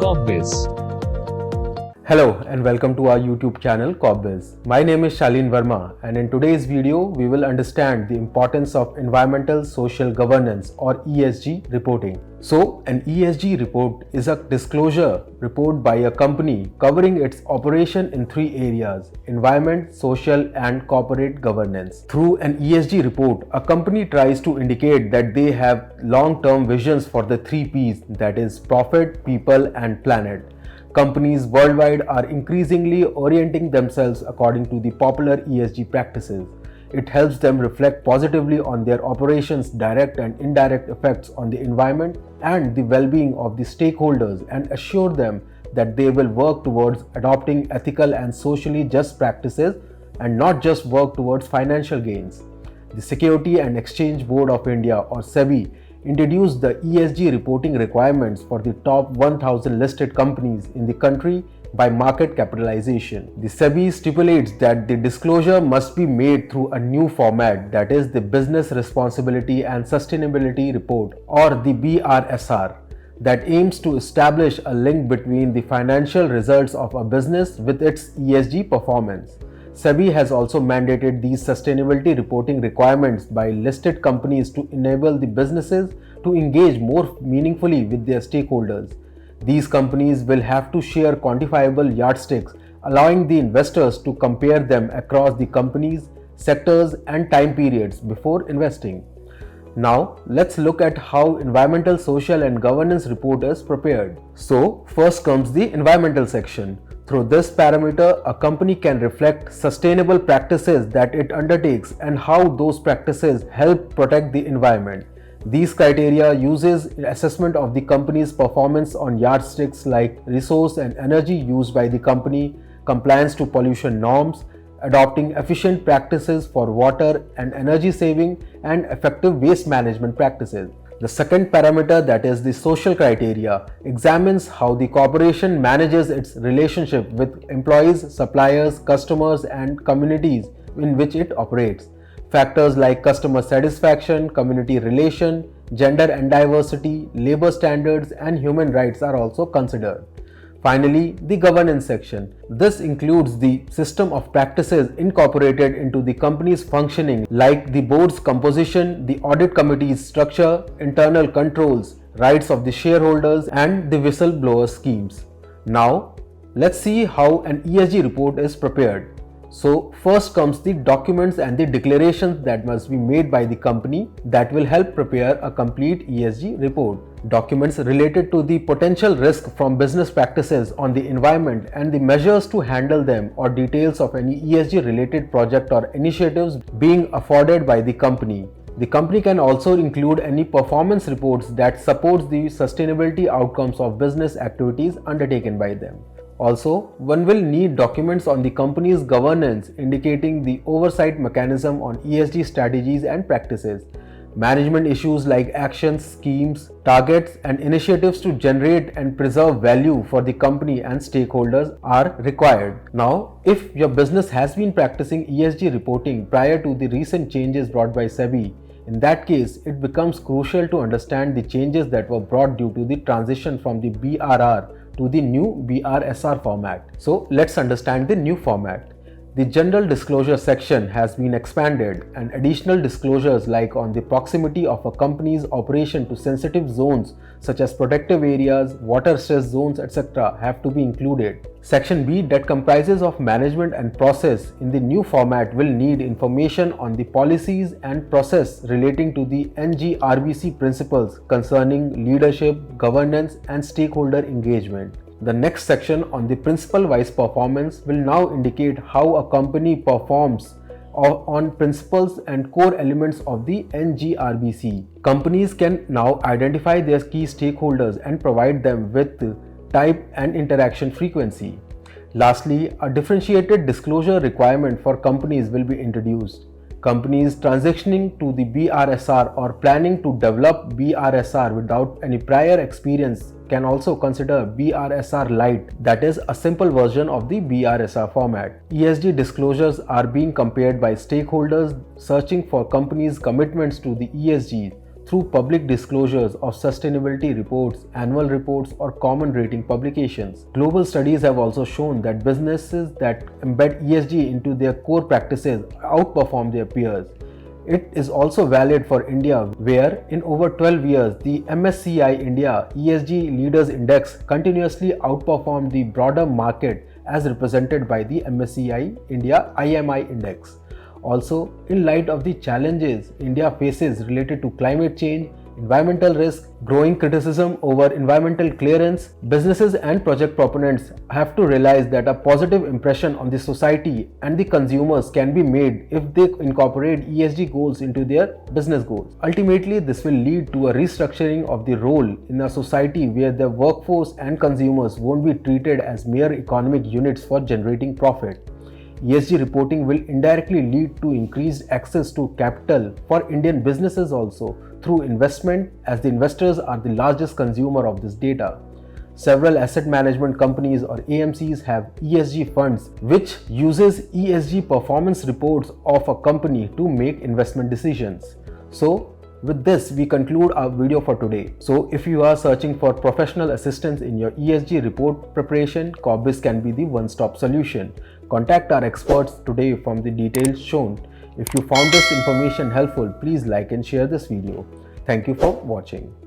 Corpbiz. Hello and welcome to our YouTube channel Corpbiz. My name is Shalin Verma, and in today's video we will understand the importance of environmental social governance or ESG reporting. So an ESG report is a disclosure report by a company covering its operation in three areas: environment, social and corporate governance. Through an ESG report, a company tries to indicate that they have long-term visions for the three P's, that is profit, people and planet. Companies worldwide are increasingly orienting themselves according to the popular ESG practices. It helps them reflect positively on their operations' direct and indirect effects on the environment and the well-being of the stakeholders, and assure them that they will work towards adopting ethical and socially just practices and not just work towards financial gains. The Securities and Exchange Board of India, or SEBI, introduced the ESG reporting requirements for the top 1000 listed companies in the country by market capitalization. The SEBI stipulates that the disclosure must be made through a new format, that is the Business Responsibility and Sustainability Report, or the BRSR, that aims to establish a link between the financial results of a business with its ESG performance. SEBI has also mandated these sustainability reporting requirements by listed companies to enable the businesses to engage more meaningfully with their stakeholders. These companies will have to share quantifiable yardsticks, allowing the investors to compare them across the companies, sectors and time periods before investing. Now, let's look at how environmental, social and governance report is prepared. So, first comes the environmental section. Through this parameter, a company can reflect sustainable practices that it undertakes and how those practices help protect the environment. These criteria uses assessment of the company's performance on yardsticks like resource and energy used by the company, compliance to pollution norms, adopting efficient practices for water and energy saving, and effective waste management practices. The second parameter, that is the social criteria, examines how the corporation manages its relationship with employees, suppliers, customers and communities in which it operates. Factors like customer satisfaction, community relation, gender and diversity, labor standards and human rights are also considered. Finally, the governance section. This includes the system of practices incorporated into the company's functioning, like the board's composition, the audit committee's structure, internal controls, rights of the shareholders, and the whistleblower schemes. Now, let's see how an ESG report is prepared. So, first comes the documents and the declarations that must be made by the company that will help prepare a complete ESG report. Documents related to the potential risk from business practices on the environment and the measures to handle them, or details of any ESG related project or initiatives being afforded by the company. The company can also include any performance reports that supports the sustainability outcomes of business activities undertaken by them. Also, one will need documents on the company's governance indicating the oversight mechanism on ESG strategies and practices. Management issues like actions, schemes, targets and initiatives to generate and preserve value for the company and stakeholders are required. Now, if your business has been practicing ESG reporting prior to the recent changes brought by SEBI, in that case, it becomes crucial to understand the changes that were brought due to the transition from the BRR to the new BRSR format. So let's understand the new format. The general disclosure section has been expanded, and additional disclosures like on the proximity of a company's operation to sensitive zones such as protective areas, water stress zones, etc. have to be included. Section B, that comprises of management and process, in the new format will need information on the policies and process relating to the NGRBC principles concerning leadership, governance and stakeholder engagement. The next section on the principle-wise performance will now indicate how a company performs on principles and core elements of the NGRBC. Companies can now identify their key stakeholders and provide them with type and interaction frequency. Lastly, a differentiated disclosure requirement for companies will be introduced. Companies transitioning to the BRSR or planning to develop BRSR without any prior experience can also consider BRSR Lite, that is a simple version of the BRSR format. ESG disclosures are being compared by stakeholders searching for companies' commitments to the ESG through public disclosures of sustainability reports, annual reports, or common rating publications. Global studies have also shown that businesses that embed ESG into their core practices outperform their peers. It is also valid for India, where in over 12 years, the MSCI India ESG Leaders Index continuously outperformed the broader market as represented by the MSCI India IMI Index. Also, in light of the challenges India faces related to climate change, environmental risk, growing criticism over environmental clearance, businesses and project proponents have to realize that a positive impression on the society and the consumers can be made if they incorporate ESG goals into their business goals. Ultimately, this will lead to a restructuring of the role in a society where the workforce and consumers won't be treated as mere economic units for generating profit. ESG reporting will indirectly lead to increased access to capital for Indian businesses also through investment, as the investors are the largest consumer of this data. Several asset management companies or AMCs have ESG funds which uses ESG performance reports of a company to make investment decisions. So with this, we conclude our video for today. So if you are searching for professional assistance in your ESG report preparation, Corpbiz can be the one-stop solution. Contact our experts today from the details shown. If you found this information helpful, please like and share this video. Thank you for watching.